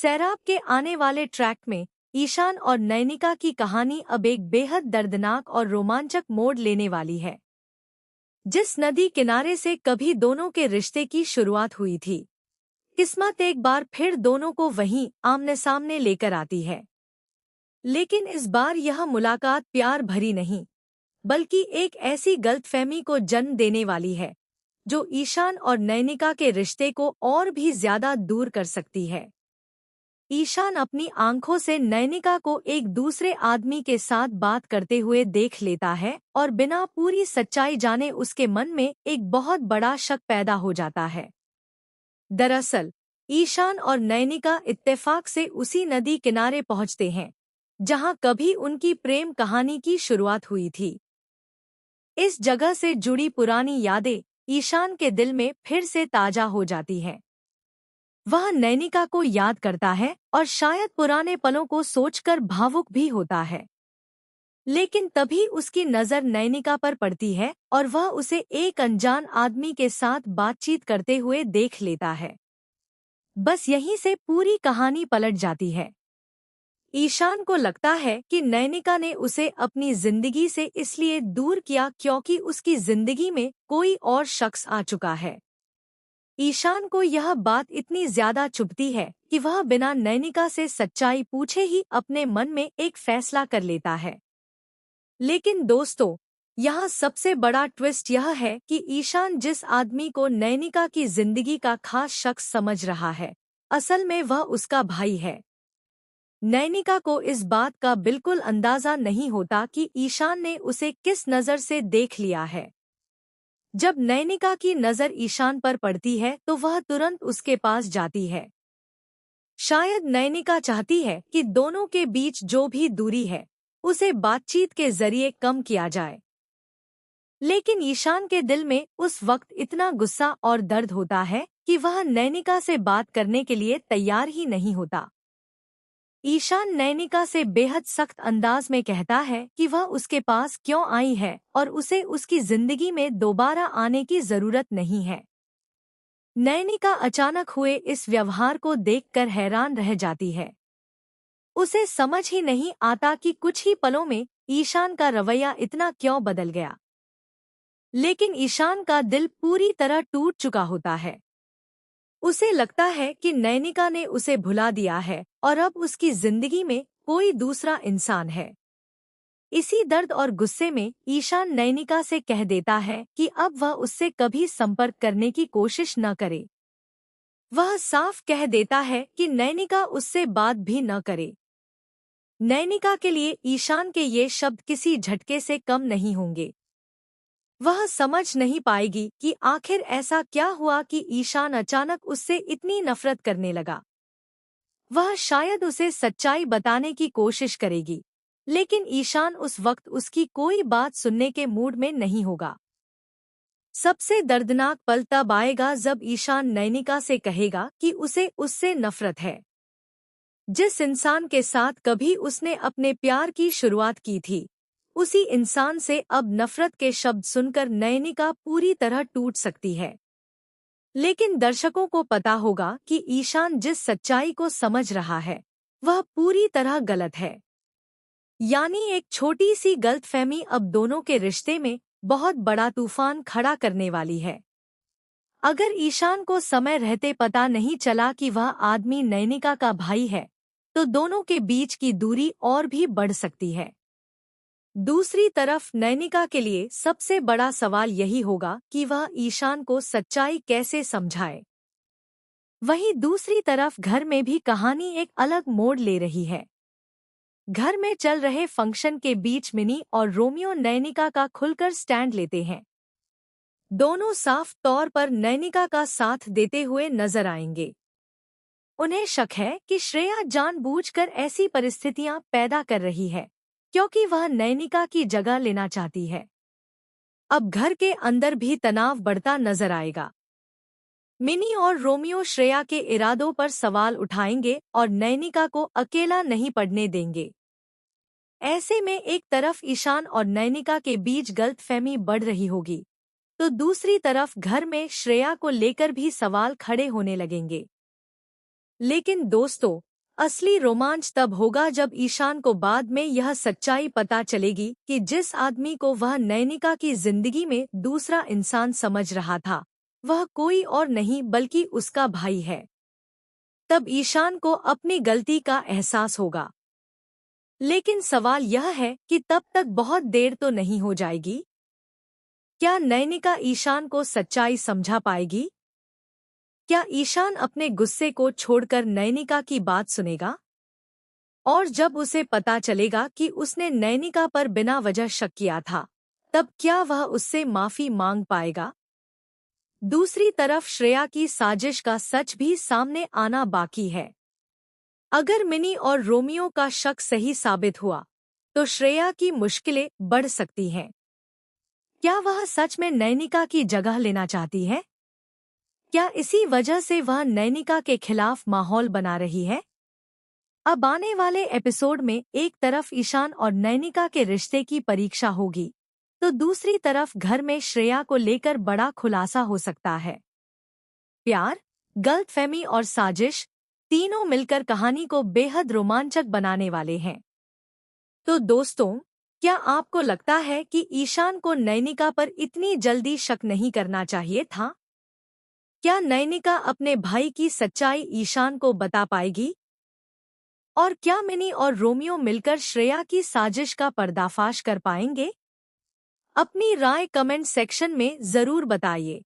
सैराब के आने वाले ट्रैक में ईशान और नैनिका की कहानी अब एक बेहद दर्दनाक और रोमांचक मोड़ लेने वाली है। जिस नदी किनारे से कभी दोनों के रिश्ते की शुरुआत हुई थी, किस्मत एक बार फिर दोनों को वहीं आमने सामने लेकर आती है। लेकिन इस बार यह मुलाकात प्यार भरी नहीं, बल्कि एक ऐसी गलतफहमी को जन्म देने वाली है जो ईशान और नैनिका के रिश्ते को और भी ज्यादा दूर कर सकती है। ईशान अपनी आंखों से नैनिका को एक दूसरे आदमी के साथ बात करते हुए देख लेता है और बिना पूरी सच्चाई जाने उसके मन में एक बहुत बड़ा शक पैदा हो जाता है। दरअसल ईशान और नैनिका इत्तेफाक से उसी नदी किनारे पहुंचते हैं जहां कभी उनकी प्रेम कहानी की शुरुआत हुई थी। इस जगह से जुड़ी पुरानी यादें ईशान के दिल में फिर से ताजा हो जाती हैं। वह नैनिका को याद करता है और शायद पुराने पलों को सोचकर भावुक भी होता है। लेकिन तभी उसकी नज़र नैनिका पर पड़ती है और वह उसे एक अनजान आदमी के साथ बातचीत करते हुए देख लेता है। बस यहीं से पूरी कहानी पलट जाती है। ईशान को लगता है कि नैनिका ने उसे अपनी जिंदगी से इसलिए दूर किया क्योंकि उसकी जिंदगी में कोई और शख्स आ चुका है। ईशान को यह बात इतनी ज्यादा चुभती है कि वह बिना नैनिका से सच्चाई पूछे ही अपने मन में एक फैसला कर लेता है। लेकिन दोस्तों, यहाँ सबसे बड़ा ट्विस्ट यह है कि ईशान जिस आदमी को नैनिका की जिंदगी का खास शख्स समझ रहा है, असल में वह उसका भाई है। नैनिका को इस बात का बिल्कुल अंदाजा नहीं होता कि ईशान ने उसे किस नज़र से देख लिया है। जब नैनिका की नज़र ईशान पर पड़ती है तो वह तुरंत उसके पास जाती है। शायद नैनिका चाहती है कि दोनों के बीच जो भी दूरी है उसे बातचीत के जरिए कम किया जाए। लेकिन ईशान के दिल में उस वक्त इतना गुस्सा और दर्द होता है कि वह नैनिका से बात करने के लिए तैयार ही नहीं होता। ईशान नैनिका से बेहद सख्त अंदाज में कहता है कि वह उसके पास क्यों आई है और उसे उसकी जिंदगी में दोबारा आने की जरूरत नहीं है। नैनिका अचानक हुए इस व्यवहार को देखकर हैरान रह जाती है। उसे समझ ही नहीं आता कि कुछ ही पलों में ईशान का रवैया इतना क्यों बदल गया। लेकिन ईशान का दिल पूरी तरह टूट चुका होता है। उसे लगता है कि नैनिका ने उसे भुला दिया है और अब उसकी जिंदगी में कोई दूसरा इंसान है। इसी दर्द और गुस्से में ईशान नैनिका से कह देता है कि अब वह उससे कभी संपर्क करने की कोशिश न करे। वह साफ कह देता है कि नैनिका उससे बात भी न करे। नैनिका के लिए ईशान के ये शब्द किसी झटके से कम नहीं होंगे। वह समझ नहीं पाएगी कि आखिर ऐसा क्या हुआ कि ईशान अचानक उससे इतनी नफरत करने लगा। वह शायद उसे सच्चाई बताने की कोशिश करेगी, लेकिन ईशान उस वक्त उसकी कोई बात सुनने के मूड में नहीं होगा। सबसे दर्दनाक पल तब आएगा जब ईशान नैनिका से कहेगा कि उसे उससे नफरत है। जिस इंसान के साथ कभी उसने अपने प्यार की शुरुआत की थी, उसी इंसान से अब नफरत के शब्द सुनकर नैनिका पूरी तरह टूट सकती है। लेकिन दर्शकों को पता होगा कि ईशान जिस सच्चाई को समझ रहा है वह पूरी तरह गलत है। यानी एक छोटी सी गलतफहमी अब दोनों के रिश्ते में बहुत बड़ा तूफान खड़ा करने वाली है। अगर ईशान को समय रहते पता नहीं चला कि वह आदमी नैनिका का भाई है, तो दोनों के बीच की दूरी और भी बढ़ सकती है। दूसरी तरफ नैनिका के लिए सबसे बड़ा सवाल यही होगा कि वह ईशान को सच्चाई कैसे समझाए। वहीं दूसरी तरफ घर में भी कहानी एक अलग मोड़ ले रही है। घर में चल रहे फंक्शन के बीच मिनी और रोमियो नैनिका का खुलकर स्टैंड लेते हैं। दोनों साफ तौर पर नैनिका का साथ देते हुए नजर आएंगे। उन्हें शक है कि श्रेया जानबूझकर ऐसी परिस्थितियां पैदा कर रही है क्योंकि वह नैनिका की जगह लेना चाहती है। अब घर के अंदर भी तनाव बढ़ता नजर आएगा। मिनी और रोमियो श्रेया के इरादों पर सवाल उठाएंगे और नैनिका को अकेला नहीं पड़ने देंगे। ऐसे में एक तरफ ईशान और नैनिका के बीच गलतफहमी बढ़ रही होगी, तो दूसरी तरफ घर में श्रेया को लेकर भी सवाल खड़े होने लगेंगे। लेकिन दोस्तों, असली रोमांच तब होगा जब ईशान को बाद में यह सच्चाई पता चलेगी कि जिस आदमी को वह नैनिका की जिंदगी में दूसरा इंसान समझ रहा था, वह कोई और नहीं बल्कि उसका भाई है। तब ईशान को अपनी गलती का एहसास होगा। लेकिन सवाल यह है कि तब तक बहुत देर तो नहीं हो जाएगी? क्या नैनिका ईशान को सच्चाई समझा पाएगी? क्या ईशान अपने गुस्से को छोड़कर नैनिका की बात सुनेगा? और जब उसे पता चलेगा कि उसने नैनिका पर बिना वजह शक किया था, तब क्या वह उससे माफी मांग पाएगा? दूसरी तरफ श्रेया की साजिश का सच भी सामने आना बाकी है। अगर मिनी और रोमियो का शक सही साबित हुआ, तो श्रेया की मुश्किलें बढ़ सकती हैं। क्या वह सच में नैनिका की जगह लेना चाहती है? क्या इसी वजह से वह नैनिका के खिलाफ माहौल बना रही है? अब आने वाले एपिसोड में एक तरफ ईशान और नैनिका के रिश्ते की परीक्षा होगी, तो दूसरी तरफ घर में श्रेया को लेकर बड़ा खुलासा हो सकता है। प्यार, गलतफहमी और साजिश तीनों मिलकर कहानी को बेहद रोमांचक बनाने वाले हैं। तो दोस्तों, क्या आपको लगता है कि ईशान को नैनिका पर इतनी जल्दी शक नहीं करना चाहिए था? क्या नैनिका अपने भाई की सच्चाई ईशान को बता पाएगी? और क्या मिनी और रोमियो मिलकर श्रेया की साजिश का पर्दाफाश कर पाएंगे? अपनी राय कमेंट सेक्शन में जरूर बताइए।